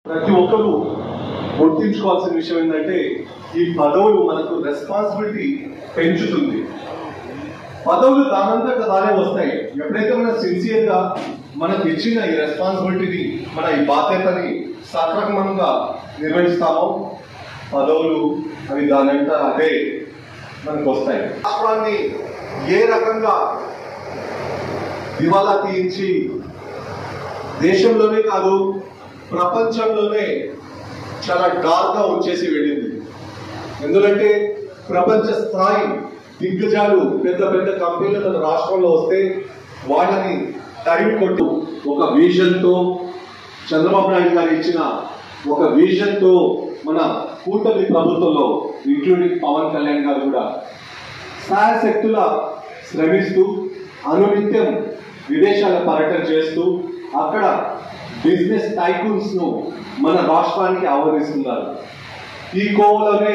ప్రతి ఒక్కరు గుర్తించుకోవాల్సిన విషయం ఏంటంటే ఈ పదవులు మనకు రెస్పాన్సిబిలిటీ పెంచుతుంది. పదవులు దానంతట దానే వస్తాయి. ఎప్పుడైతే మనం సిన్సియర్ గా మనకు ఇచ్చిన ఈ రెస్పాన్సిబిలిటీని, మన ఈ బాధ్యతని సక్రమంగా నిర్వహిస్తామో పదవులు అవి దానంట అదే మనకు వస్తాయి. రాష్ట్రాన్ని ఏ రకంగా దివాలా తీయించి దేశంలోనే కాదు ప్రపంచంలోనే చాలా డార్క్ గా వచ్చేసి వెళ్ళింది. ఎందుకంటే ప్రపంచ స్థాయి దిగ్గజాలు పెద్ద పెద్ద కంపెనీలు మన రాష్ట్రంలో వస్తే వాళ్ళని తరిమి కొట్టు ఒక విజన్ తో చంద్రబాబు నాయుడు గారు ఇచ్చిన ఒక విజన్ తో మన కూటమి ప్రభుత్వంలో ఇంక్లూడింగ్ పవన్ కళ్యాణ్ గారు కూడా శాయశక్తుల శ్రమిస్తూ అనునిత్యం విదేశాల పర్యటన చేస్తూ అక్కడ బిజినెస్ టైకూన్స్ ను మన రాష్ట్రానికి ఆహ్వానిస్తున్నారు. ఈ కోవలోనే